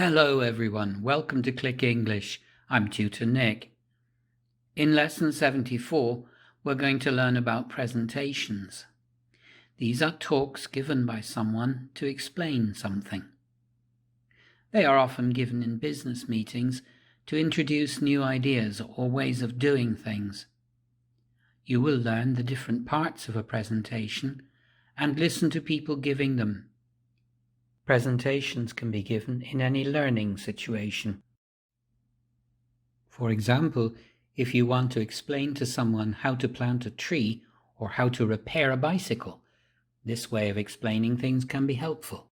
Hello everyone, welcome to Click English. I'm Tutor Nick. In Lesson 74, we're going to learn about presentations. These are talks given by someone to explain something. They are often given in business meetings to introduce new ideas or ways of doing things. You will learn the different parts of a presentation and listen to people giving them. Presentations can be given in any learning situation. For example, if you want to explain to someone how to plant a tree or how to repair a bicycle, this way of explaining things can be helpful.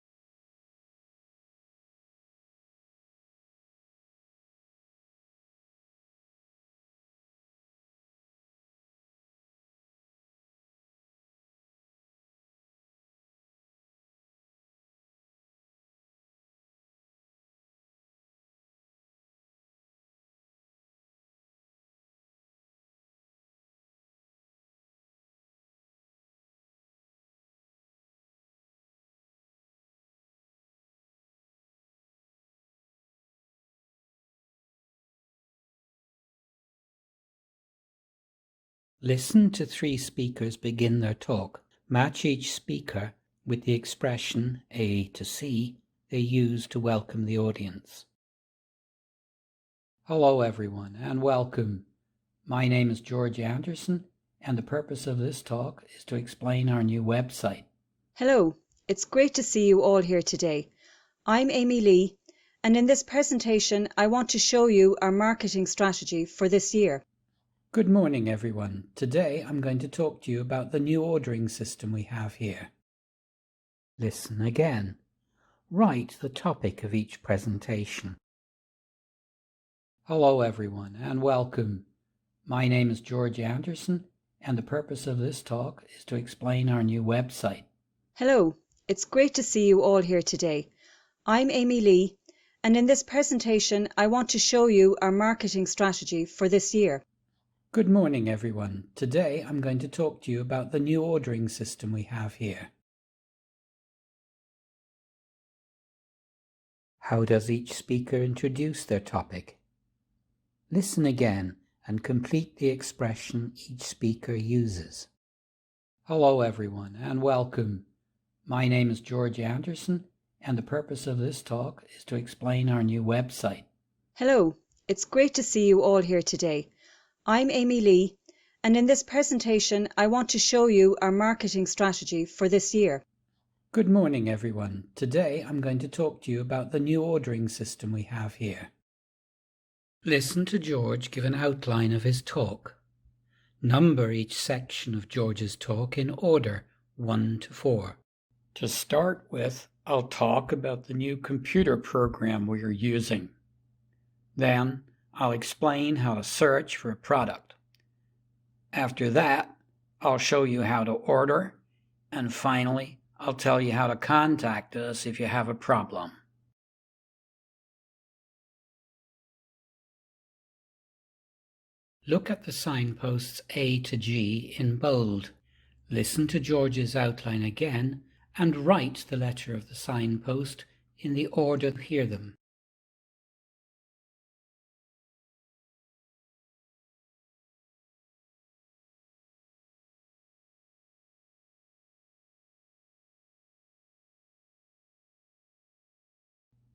Listen to 3 speakers begin their talk. Match each speaker with the expression A to C they use to welcome the audience. Hello everyone and welcome. My name is George Anderson and the purpose of this talk is to explain our new website. Hello, it's great to see you all here today. I'm Amy Lee, and in this presentation I want to show you our marketing strategy for this year. Good morning everyone. Today I'm going to talk to you about the new ordering system we have here. Listen again. Write the topic of each presentation. Hello everyone and welcome. My name is George Anderson and the purpose of this talk is to explain our new website. Hello, it's great to see you all here today. I'm Amy Lee, and in this presentation I want to show you our marketing strategy for this year. Good morning everyone. Today I'm going to talk to you about the new ordering system we have here. How does each speaker introduce their topic? Listen again and complete the expression each speaker uses. Hello everyone and welcome. My name is George Anderson and the purpose of this talk is to explain our new website. Hello, it's great to see you all here today. I'm Amy Lee, and in this presentation I want to show you our marketing strategy for this year. Good morning everyone. Today I'm going to talk to you about the new ordering system we have here. Listen to George give an outline of his talk. Number each section of George's talk in order 1 to 4. To start with, I'll talk about the new computer program we are using. Then, I'll explain how to search for a product. After that, I'll show you how to order, and finally, I'll tell you how to contact us if you have a problem. Look at the signposts A to G in bold. Listen to George's outline again and write the letter of the signpost in the order you hear them.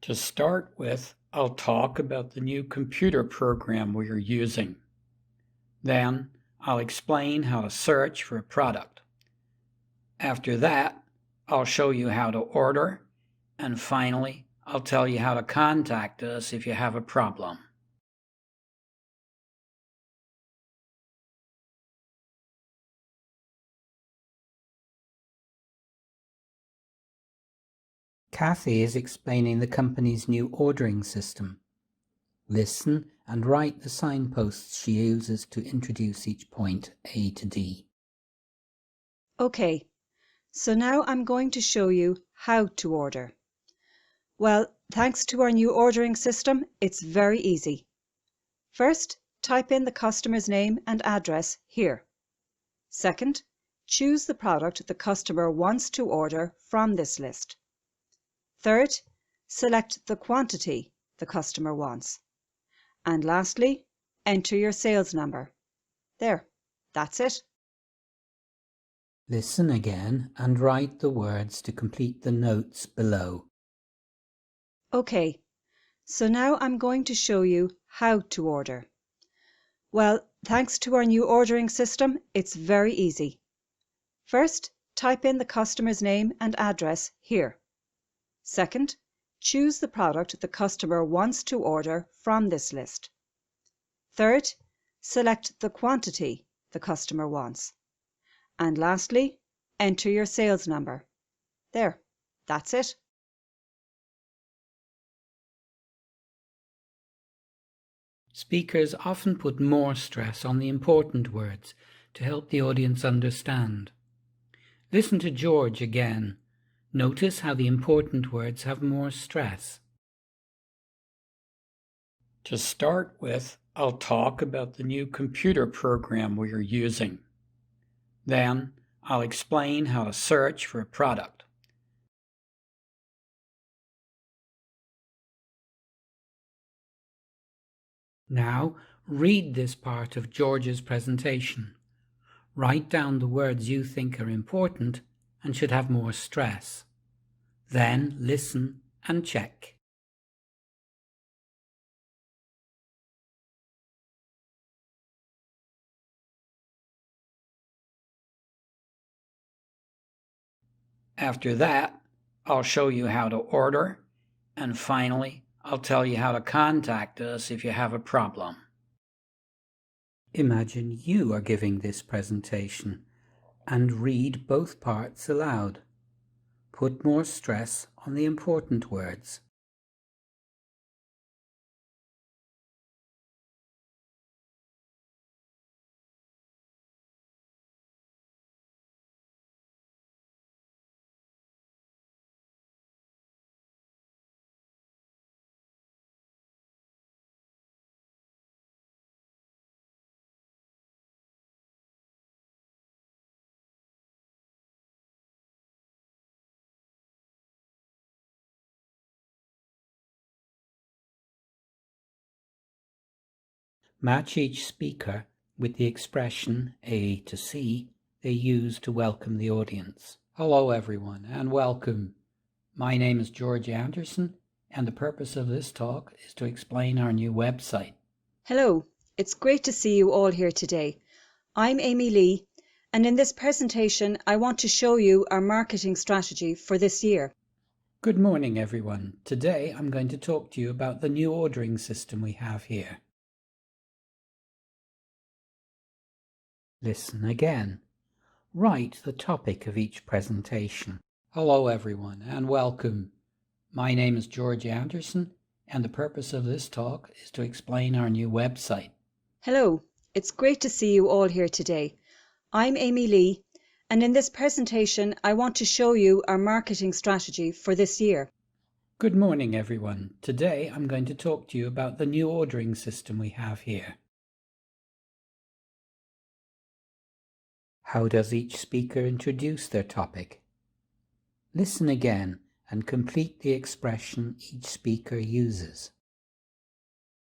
To start with, I'll talk about the new computer program we are using. Then, I'll explain how to search for a product. After that, I'll show you how to order, and finally, I'll tell you how to contact us if you have a problem. Kathy is explaining the company's new ordering system. Listen and write the signposts she uses to introduce each point A to D. Okay, so now I'm going to show you how to order. Well, thanks to our new ordering system, it's very easy. First, type in the customer's name and address here. Second, choose the product the customer wants to order from this list. Third, select the quantity the customer wants. And lastly, enter your sales number. There, that's it. Listen again and write the words to complete the notes below. Okay, so now I'm going to show you how to order. Well, thanks to our new ordering system, it's very easy. First, type in the customer's name and address here. Second, choose the product the customer wants to order from this list. Third, select the quantity the customer wants. And lastly, enter your sales number. There, that's it. Speakers often put more stress on the important words to help the audience understand. Listen to George again. Notice how the important words have more stress. To start with, I'll talk about the new computer program we are using. Then, I'll explain how to search for a product. Now, read this part of George's presentation. Write down the words you think are important and should have more stress. Then listen and check. After that, I'll show you how to order, and finally, I'll tell you how to contact us if you have a problem. Imagine you are giving this presentation and read both parts aloud. Put more stress on the important words. Match each speaker with the expression A to C they use to welcome the audience. Hello everyone and welcome. My name is George Anderson and the purpose of this talk is to explain our new website. Hello, it's great to see you all here today. I'm Amy Lee, and in this presentation I want to show you our marketing strategy for this year. Good morning everyone. Today I'm going to talk to you about the new ordering system we have here. Listen again. Write the topic of each presentation. Hello everyone and welcome. My name is George Anderson and the purpose of this talk is to explain our new website. Hello, it's great to see you all here today. I'm Amy Lee, and in this presentation I want to show you our marketing strategy for this year. Good morning everyone. Today I'm going to talk to you about the new ordering system we have here. How does each speaker introduce their topic? Listen again and complete the expression each speaker uses.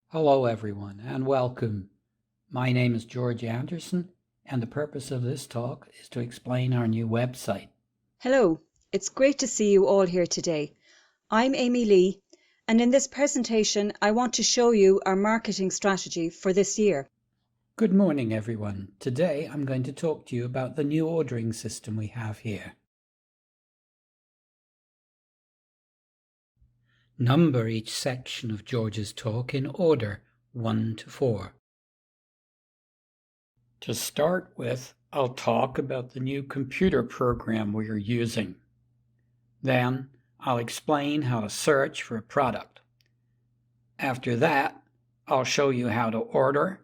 Hello everyone and welcome. My name is George Anderson and the purpose of this talk is to explain our new website. Hello, it's great to see you all here today. I'm Amy Lee, and in this presentation I want to show you our marketing strategy for this year. Good morning everyone. Today I'm going to talk to you about the new ordering system we have here. Number each section of George's talk in order 1 to 4. To start with, I'll talk about the new computer program we are using. Then, I'll explain how to search for a product. After that, I'll show you how to order,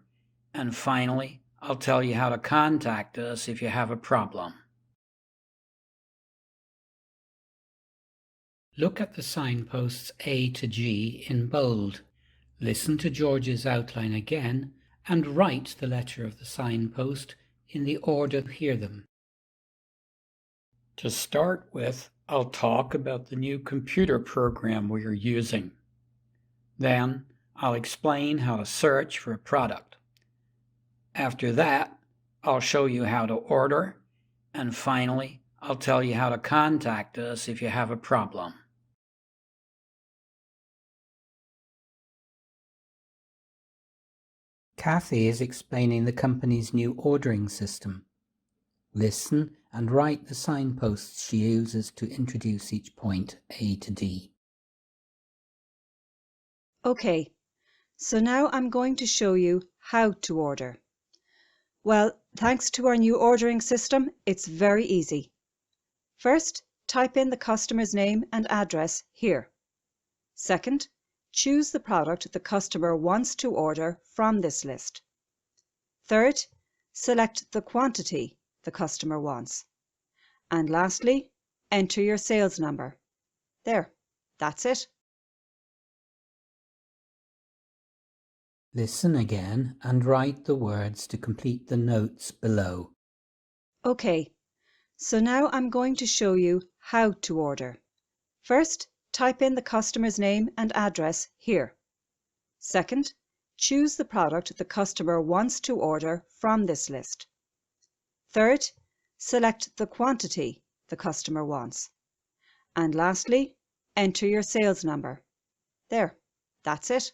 and finally, I'll tell you how to contact us if you have a problem. Look at the signposts A to G in bold. Listen to George's outline again and write the letter of the signpost in the order you hear them. To start with, I'll talk about the new computer program we are using. Then I'll explain how to search for a product. After that, I'll show you how to order, and finally, I'll tell you how to contact us if you have a problem. Kathy is explaining the company's new ordering system. Listen and write the signposts she uses to introduce each point A to D. Okay, so now I'm going to show you how to order. Well, thanks to our new ordering system, it's very easy. First, type in the customer's name and address here. Second, choose the product the customer wants to order from this list. Third, select the quantity the customer wants. And lastly, enter your sales number. There, that's it. Listen again and write the words to complete the notes below. Okay, so now I'm going to show you how to order. First, type in the customer's name and address here. Second, choose the product the customer wants to order from this list. Third, select the quantity the customer wants. And lastly, enter your sales number. There, that's it.